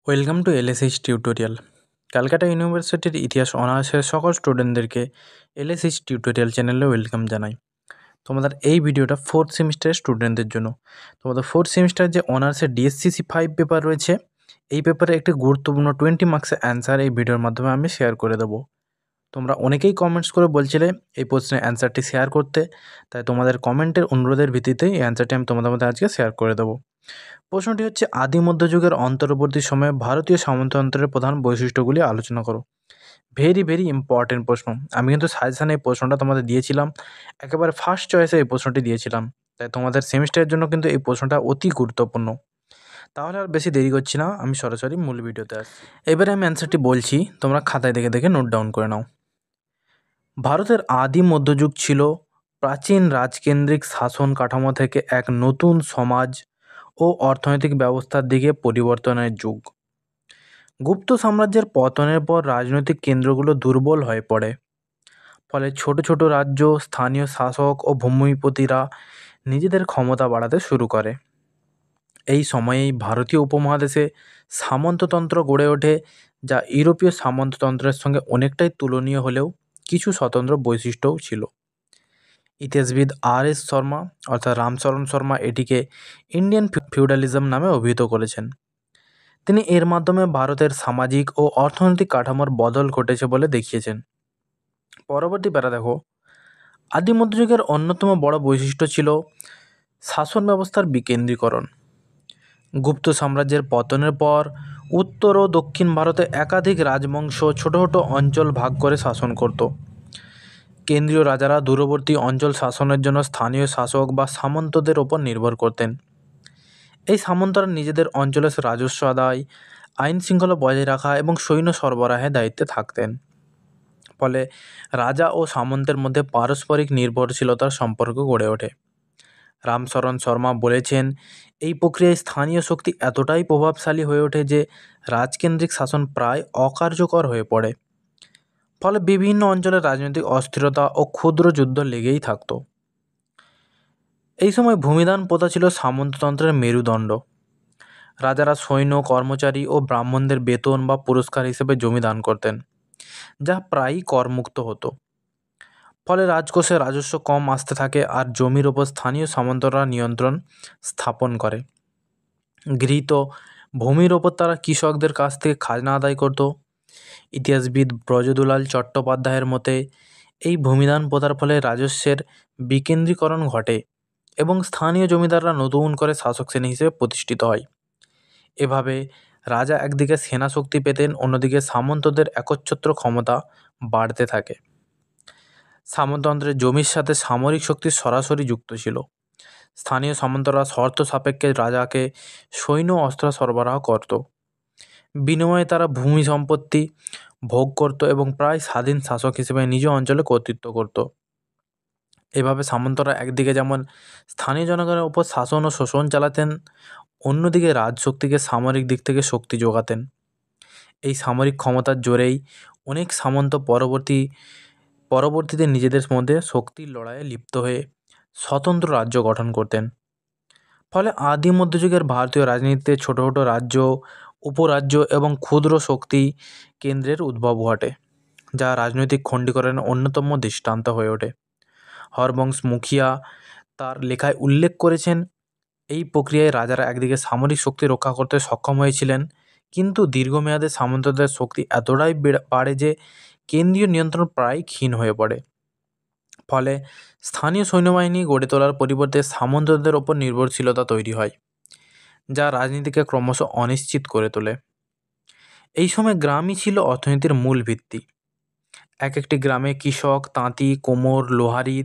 Welcome to LSH tutorial. Calcutta ইউনিভার্সিটির ইতিহাস অনার্সের সকল স্টুডেন্টদেরকে এলএসএইচ টিউটোরিয়াল চ্যানেলে ওয়েলকাম জানাই। তোমাদের এই ভিডিওটা ফোর্থ সেমিস্টারের স্টুডেন্টদের জন্য। তোমাদের ফোর্থ সেমিস্টার যে অনার্সের ডিএসসিসি 5 পেপার রয়েছে, এই পেপারে একটি গুরুত্বপূর্ণ 20 মার্কসের অ্যান্সার এই ভিডিওর মাধ্যমে আমি শেয়ার করে দেবো। তোমরা অনেকেই কমেন্টস করে বলছিলে এই প্রশ্নের অ্যান্সারটি শেয়ার করতে, তাই তোমাদের কমেন্টের অনুরোধের ভিত্তিতে এই অ্যান্সারটি আমি তোমাদের মধ্যে আজকে শেয়ার করে দেবো। প্রশ্নটি হচ্ছে, আদি মধ্যযুগের অন্তর্বর্তী সময়ে ভারতীয় সামন্ততন্ত্রের প্রধান বৈশিষ্ট্যগুলি আলোচনা করো। ভেরি ইম্পর্টেন্ট প্রশ্ন। আমি কিন্তু সাজেশানে এই প্রশ্নটা তোমাদের দিয়েছিলাম, একেবারে ফার্স্ট চয়েসে এই প্রশ্নটি দিয়েছিলাম, তাই তোমাদের সেমিস্টারের জন্য কিন্তু এই প্রশ্নটা অতি গুরুত্বপূর্ণ। তাহলে আর বেশি দেরি করছি না, আমি সরাসরি মূল ভিডিওতে আসছি। এবারে আমি অ্যান্সারটি বলছি, তোমরা খাতায় দেখে দেখে নোট ডাউন করে নাও। ভারতের আদি মধ্যযুগ ছিল প্রাচীন রাজকেন্দ্রিক শাসন কাঠামো থেকে এক নতুন সমাজ ও অর্থনৈতিক ব্যবস্থার দিকে পরিবর্তনের যুগ। গুপ্ত সাম্রাজ্যের পতনের পর রাজনৈতিক কেন্দ্রগুলো দুর্বল হয়ে পড়ে, ফলে ছোট ছোট রাজ্য, স্থানীয় শাসক ও ভূমিপতিরা নিজেদের ক্ষমতা বাড়াতে শুরু করে। এই সময়েই ভারতীয় উপমহাদেশে সামন্ততন্ত্র গড়ে ওঠে, যা ইউরোপীয় সামন্ততন্ত্রের সঙ্গে অনেকটাই তুলনীয় হলেও কিছু স্বতন্ত্র বৈশিষ্ট্যও ছিল। ইতিহাসবিদ আর.এস. শর্মা অর্থাৎ রামচরণ শর্মা এটিকে ইন্ডিয়ান ফিউডালিজম নামে অভিহিত করেছেন। তিনি এর মাধ্যমে ভারতের সামাজিক ও অর্থনৈতিক কাঠামোর বদল ঘটেছে বলে দেখিয়েছেন। পরবর্তী প্যারা দেখো, আদি মধ্যযুগের অন্যতম বড় বৈশিষ্ট্য ছিল শাসন ব্যবস্থার বিকেন্দ্রীকরণ। গুপ্ত সাম্রাজ্যের পতনের পর উত্তর ও দক্ষিণ ভারতে একাধিক রাজবংশ ছোট ছোট অঞ্চল ভাগ করে শাসন করত। কেন্দ্রীয় রাজারা দূরবর্তী অঞ্চল শাসনের জন্য স্থানীয় শাসক বা সামন্তদের ওপর নির্ভর করতেন। এই সামন্তরা নিজেদের অঞ্চলের রাজস্ব আদায়, আইন শৃঙ্খলা বজায় রাখা এবং সৈন্য সরবরাহের দায়িত্বে থাকতেন। ফলে রাজা ও সামন্তের মধ্যে পারস্পরিক নির্ভরশীলতার সম্পর্ক গড়ে ওঠে। রামচরণ শর্মা বলেছেন, এই প্রক্রিয়ায় স্থানীয় শক্তি এতটাই প্রভাবশালী হয়ে ওঠে যে রাজকেন্দ্রিক শাসন প্রায় অকার্যকর হয়ে পড়ে। ফলে বিভিন্ন অঞ্চলে রাজনৈতিক অস্থিরতা ও ক্ষুদ্র যুদ্ধ লেগেই থাকত। এই সময় ভূমিদান প্রথা ছিল সামন্ততন্ত্রের মেরুদণ্ড। রাজারা সৈন্য, কর্মচারী ও ব্রাহ্মণদের বেতন বা পুরস্কার হিসেবে জমি দান করতেন, যা প্রায়ই করমুক্ত হতো। ফলে রাজকোষে রাজস্ব কম আসতে থাকে আর জমির ওপর স্থানীয় সামন্তরা নিয়ন্ত্রণ স্থাপন করে। গৃহীত ভূমির ওপর তারা কৃষকদের কাছ থেকে খাজনা আদায় করত। ইতিহাসবিদ ব্রজদুলাল চট্টোপাধ্যায়ের মতে, এই ভূমিদান প্রথার ফলে রাজস্বের বিকেন্দ্রীকরণ ঘটে এবং স্থানীয় জমিদাররা নতুন করে শাসক শ্রেণী হিসেবে প্রতিষ্ঠিত হয়। এভাবে রাজা একদিকে সেনা শক্তি পেতেন, অন্যদিকে সামন্তদের একচ্ছত্র ক্ষমতা বাড়তে থাকে। সামন্ততন্ত্রের জমির সাথে সামরিক শক্তি সরাসরি যুক্ত ছিল। স্থানীয় সামন্তরা শর্ত সাপেক্ষে রাজাকে সৈন্য অস্ত্র সরবরাহ করত। বিনিময়ে তারা ভূমি সম্পত্তি ভোগ করত এবং প্রায় স্বাধীন শাসক হিসেবে নিজ অঞ্চলে কর্তৃত্ব করত। এভাবে সামন্তরা একদিকে যেমন স্থানীয় জনগণের উপর শাসন ও শোষণ চালাতেন, অন্যদিকে রাজশক্তিকে সামরিক দিক থেকে শক্তি যোগাতেন। এই সামরিক ক্ষমতার জোরেই অনেক সামন্ত পরবর্তীতে নিজেদের মধ্যে শক্তির লড়াইয়ে লিপ্ত হয়ে স্বতন্ত্র রাজ্য গঠন করতেন। ফলে আদি মধ্যযুগের ভারতীয় রাজনীতিতে ছোট ছোট রাজ্য, উপরাজ্য এবং ক্ষুদ্র শক্তি কেন্দ্রের উদ্ভব ঘটে, যা রাজনৈতিক খণ্ডীকরণের অন্যতম দৃষ্টান্ত হয়ে ওঠে। হরবংশ মুখিয়া তার লেখায় উল্লেখ করেছেন, এই প্রক্রিয়ায় রাজারা একদিকে সামরিক শক্তি রক্ষা করতে সক্ষম হয়েছিলেন, কিন্তু দীর্ঘমেয়াদে সামন্তদের শক্তি এতটাই বাড়ে যে কেন্দ্রীয় নিয়ন্ত্রণ প্রায় ক্ষীণ হয়ে পড়ে। ফলে স্থানীয় সৈন্যবাহিনী গড়ে তোলার পরিবর্তে সামন্তদের ওপর নির্ভরশীলতা তৈরি হয়, যা রাজনীতিকে ক্রমশ অনিশ্চিত করে তোলে। এই সময় গ্রামই ছিল অর্থনীতির মূল ভিত্তি। এক একটি গ্রামে কৃষক, তাঁতি, কোমর, লোহারি,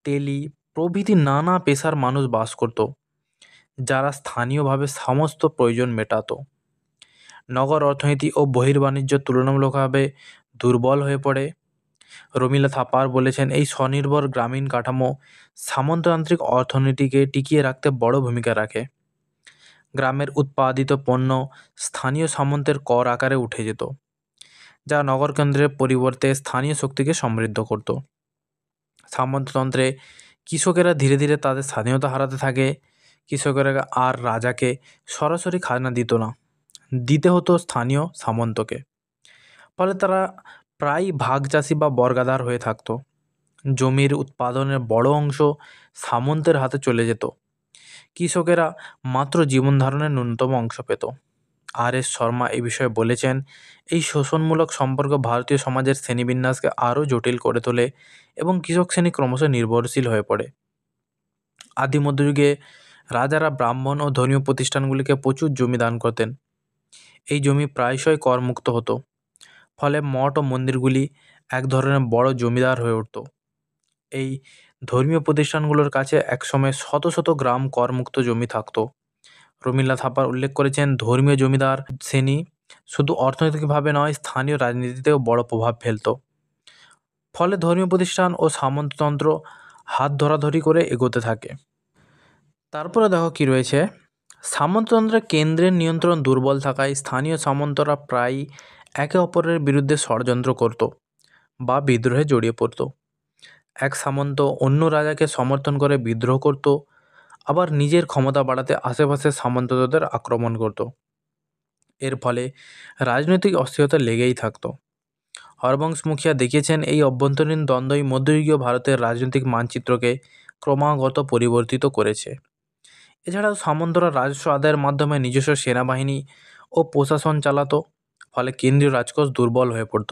তেলি প্রভৃতি নানা পেশার মানুষ বাস করত, যারা স্থানীয়ভাবে সমস্ত প্রয়োজন মেটাতো। নগর অর্থনীতি ও বহির্বাণিজ্য তুলনামূলকভাবে দুর্বল হয়ে পড়ে। রমিলা থাপার বলেছেন, এই স্বনির্ভর গ্রামীণ কাঠামো সামন্ততান্ত্রিক অর্থনীতিকে টিকিয়ে রাখতে বড় ভূমিকা রাখে। গ্রামের উৎপাদিত পণ্য স্থানীয় সামন্তের কর আকারে উঠে যেত, যা নগর কেন্দ্রের পরিবর্তে স্থানীয় শক্তিকে সমৃদ্ধ করত। সামন্ততন্ত্রে কৃষকেরা ধীরে ধীরে তাদের স্বাধীনতা হারাতে থাকে। কৃষকেরা আর রাজাকে সরাসরি খাজনা দিত না, দিতে হতো স্থানীয় সামন্তকে। ফলে তারা প্রায় ভাগ চাষি বা বর্গাদার হয়ে থাকতো। জমির উৎপাদনের বড় অংশ সামন্তের হাতে চলে যেত। কৃষকেরা মাত্র জীবন ধারণের ন্যূনতম অংশ পেত। আর.এস. শর্মা এই বিষয়ে বলেছেন, এই শোষণমূলক সম্পর্ক ভারতীয় সমাজের শ্রেণীবিন্যাসকে আরও জটিল করে তোলে এবং কৃষক শ্রেণী ক্রমশ নির্ভরশীল হয়ে পড়ে। আদি মধ্যযুগে রাজারা ব্রাহ্মণ ও ধর্মীয় প্রতিষ্ঠানগুলিকে প্রচুর জমি দান করতেন। এই জমি প্রায়শই করমুক্ত হতো। ফলে মঠ ও মন্দিরগুলি এক ধরনের বড় জমিদার হয়ে উঠত। এই ধর্মীয় প্রতিষ্ঠানগুলোর কাছে একসময় শত শত গ্রাম করমুক্ত জমি থাকত। রমিলা থাপার উল্লেখ করেছেন, ধর্মীয় জমিদার শ্রেণী শুধু অর্থনৈতিকভাবে নয়, স্থানীয় রাজনীতিতেও বড় প্রভাব ফেলত। ফলে ধর্মীয় প্রতিষ্ঠান ও সামন্ততন্ত্র হাত ধরাধরি করে এগোতে থাকে। তারপরে দেখো কি রয়েছে, সামন্ততন্ত্রের কেন্দ্রের নিয়ন্ত্রণ দুর্বল থাকায় স্থানীয় সামন্তরা প্রায়ই একে অপরের বিরুদ্ধে ষড়যন্ত্র করত বা বিদ্রোহে জড়িয়ে পড়ত। এক সামন্ত অন্য রাজাকে সমর্থন করে বিদ্রোহ করত, আবার নিজের ক্ষমতা বাড়াতে আশেপাশের সামন্তদের আক্রমণ করত। এর ফলে রাজনৈতিক অস্থিরতা লেগেই থাকত। হরবংশ মুখিয়া দেখিয়েছেন, এই অভ্যন্তরীণ দ্বন্দ্বই মধ্যযুগীয় ভারতের রাজনৈতিক মানচিত্রকে ক্রমাগত পরিবর্তিত করেছে। এছাড়াও সামন্তরা রাজস্ব আদায়ের মাধ্যমে নিজস্ব সেনাবাহিনী ও প্রশাসন চালাতো। ফলে কেন্দ্রীয় রাজকোষ দুর্বল হয়ে পড়ত।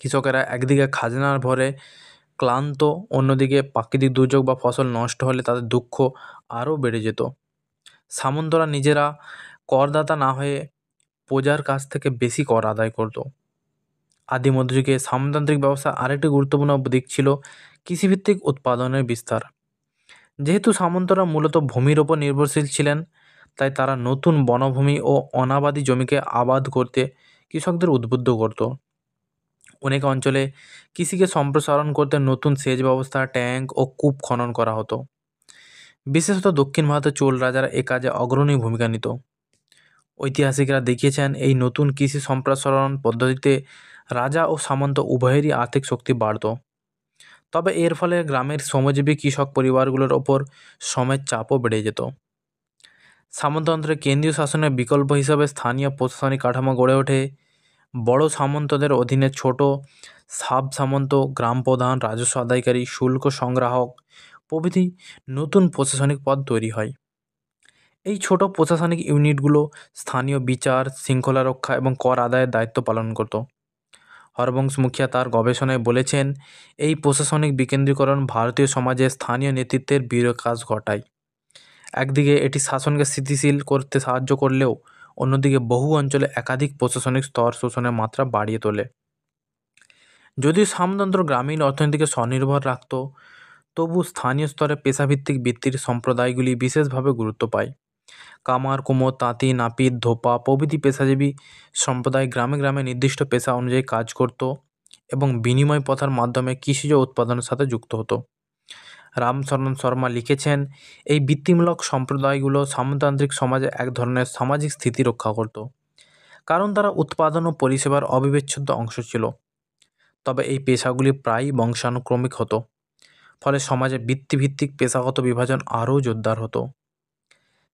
কৃষকেরা একদিকে খাজনার ভরে ক্লান্ত, অন্যদিকে প্রাকৃতিক দুর্যোগ বা ফসল নষ্ট হলে তাদের দুঃখ আরও বেড়ে যেত। সামন্তরা নিজেরা করদাতা না হয়ে প্রজার কাছ থেকে বেশি কর আদায় করত। আদি মধ্যযুগে সামন্ততান্ত্রিক ব্যবস্থার আরেকটি গুরুত্বপূর্ণ দিক ছিল কৃষিভিত্তিক উৎপাদনের বিস্তার। যেহেতু সামন্তরা মূলত ভূমির ওপর নির্ভরশীল ছিলেন, তাই তারা নতুন বনভূমি ও অনাবাদি জমিকে আবাদ করতে কৃষকদের উদ্বুদ্ধ করত। অনেক অঞ্চলে কৃষিকে সম্প্রসারণ করতে নতুন সেচ ব্যবস্থা, ট্যাঙ্ক ও কূপ খনন করা হতো। বিশেষত দক্ষিণ ভারতের চোল রাজারা এ কাজে অগ্রণী ভূমিকা নিত। ঐতিহাসিকরা দেখিয়েছেন, এই নতুন কৃষি সম্প্রসারণ পদ্ধতিতে রাজা ও সামন্ত উভয়েরই আর্থিক শক্তি বাড়ত। তবে এর ফলে গ্রামের শ্রমজীবী কৃষক পরিবারগুলোর ওপর শ্রমের চাপও বেড়ে যেত। সামন্ততন্ত্রের কেন্দ্রীয় শাসনের বিকল্প হিসাবে স্থানীয় প্রশাসনিক কাঠামো গড়ে ওঠে। বড় সামন্তদের অধীনে ছোট সাব সামন্ত, গ্রাম প্রধান, রাজস্ব আদায়কারী, শুল্ক সংগ্রাহক প্রভৃতি নতুন প্রশাসনিক পদ তৈরি হয়। এই ছোট প্রশাসনিক ইউনিটগুলো স্থানীয় বিচার, শৃঙ্খলা রক্ষা এবং কর আদায়ের দায়িত্ব পালন করত। হরবংশ মুখিয়া তার গবেষণায় বলেছেন, এই প্রশাসনিক বিকেন্দ্রীকরণ ভারতীয় সমাজে স্থানীয় নেতৃত্বের বিকাশ ঘটায়। একদিকে এটি শাসনকে স্থিতিশীল করতে সাহায্য করলেও অন্যদিকে বহু অঞ্চলে একাধিক প্রশাসনিক স্তর শোষণের মাত্রা বাড়িয়ে তোলে। যদিও সামন্ততন্ত্র গ্রামীণ অর্থনীতিকে স্বনির্ভর রাখত, তবু স্থানীয় স্তরে পেশাভিত্তিক বৃত্তির সম্প্রদায়গুলি বিশেষভাবে গুরুত্ব পায়। কামার, কুমোর, তাঁতি, নাপিত, ধোপা প্রভৃতি পেশাজীবী সম্প্রদায় গ্রামে গ্রামে নির্দিষ্ট পেশা অনুযায়ী কাজ করত এবং বিনিময় প্রথার মাধ্যমে কৃষিজ উৎপাদনের সাথে যুক্ত হতো। রামচরণ শর্মা লিখেছেন, এই বৃত্তিমূলক সম্প্রদায়গুলো সামন্ততান্ত্রিক সমাজে এক ধরনের সামাজিক স্থিতি রক্ষা করত, কারণ তারা উৎপাদন ও পরিষেবার অবিচ্ছেদ্য অংশ ছিল। তবে এই পেশাগুলি প্রায়ই বংশানুক্রমিক হতো, ফলে সমাজে বৃত্তিভিত্তিক পেশাগত বিভাজন আরও জোরদার হতো।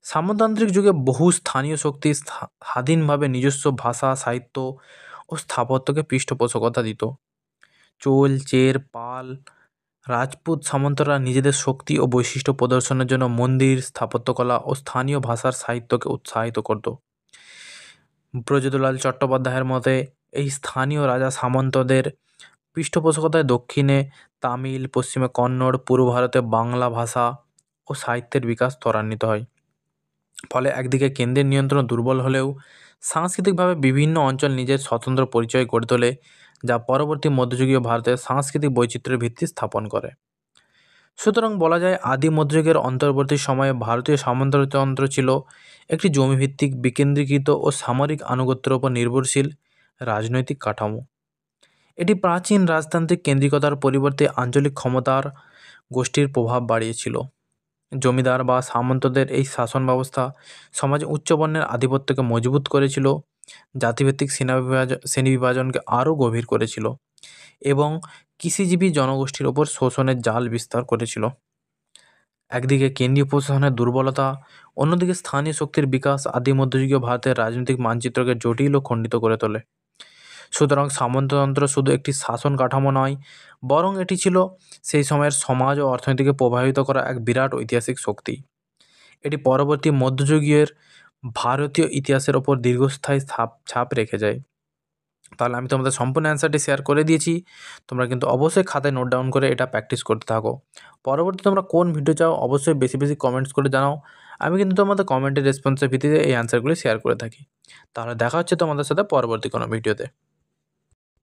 সামন্ততান্ত্রিক যুগে বহু স্থানীয় শক্তি স্বাধীনভাবে নিজস্ব ভাষা, সাহিত্য ও স্থাপত্যকে পৃষ্ঠপোষকতা দিত। চোল, চের, পাল, রাজপুত সামন্তরা নিজেদের শক্তি ও বৈশিষ্ট্য প্রদর্শনের জন্য মন্দির, স্থাপত্যকলা ও স্থানীয় ভাষার সাহিত্যকে উৎসাহিত করত। ব্রজদলাল চট্টোপাধ্যায়ের মতে, এই স্থানীয় রাজা সামন্তদের পৃষ্ঠপোষকতায় দক্ষিণে তামিল, পশ্চিমে কন্নড়, পূর্ব ভারতে বাংলা ভাষা ও সাহিত্যের বিকাশ ত্বরান্বিত হয়। ফলে একদিকে কেন্দ্রের নিয়ন্ত্রণ দুর্বল হলেও সাংস্কৃতিকভাবে বিভিন্ন অঞ্চল নিজের স্বতন্ত্র পরিচয় গড়ে তোলে, যা পরবর্তী মধ্যযুগীয় ভারতের সাংস্কৃতিক বৈচিত্র্যের ভিত্তি স্থাপন করে। সুতরাং বলা যায়, আদি মধ্যযুগের অন্তর্বর্তী সময়ে ভারতীয় সামন্ততন্ত্র ছিল একটি জমিভিত্তিক, বিকেন্দ্রীকৃত ও সামরিক আনুগত্যের উপর নির্ভরশীল রাজনৈতিক কাঠামো। এটি প্রাচীন রাজতান্ত্রিক কেন্দ্রিকতার পরিবর্তে আঞ্চলিক ক্ষমতার গোষ্ঠীর প্রভাব বাড়িয়েছিল। জমিদার বা সামন্তদের এই শাসন ব্যবস্থা সমাজে উচ্চবর্ণের আধিপত্যকে মজবুত করেছিল, জাতিভিত্তিক শ্রেণীবিভাজনকে আরও গভীর করেছিল এবং কৃষিজীবী জনগোষ্ঠীর ওপর শোষণের জাল বিস্তার করেছিল। একদিকে কেন্দ্রীয় প্রশাসনের দুর্বলতা, অন্যদিকে স্থানীয় শক্তির বিকাশ আদি মধ্যযুগীয় ভারতের রাজনৈতিক মানচিত্রকে জটিল ও খণ্ডিত করে তোলে। সুতরাং সামন্ততন্ত্র শুধু একটি শাসন কাঠামো নয়, বরং এটি ছিল সেই সময়ের সমাজ ও অর্থনীতিকে প্রভাবিত করা এক বিরাট ঐতিহাসিক শক্তি। এটি পরবর্তী মধ্যযুগীয় ভারতীয় ইতিহাসের ওপর দীর্ঘস্থায়ী ছাপ রেখে যায়। তাহলে আমি তোমাদের সম্পূর্ণ অ্যান্সারটি শেয়ার করে দিয়েছি। তোমরা কিন্তু অবশ্যই খাতায় নোট ডাউন করে এটা প্র্যাকটিস করতে থাকো। পরবর্তী তোমরা কোন ভিডিও চাও অবশ্যই বেশি বেশি কমেন্টস করে জানাও। আমি কিন্তু তোমাদের কমেন্টের রেসপন্সের ভিত্তিতে এই অ্যান্সারগুলি শেয়ার করে থাকি। তাহলে দেখা হচ্ছে তোমাদের সাথে পরবর্তী কোনো ভিডিওতে।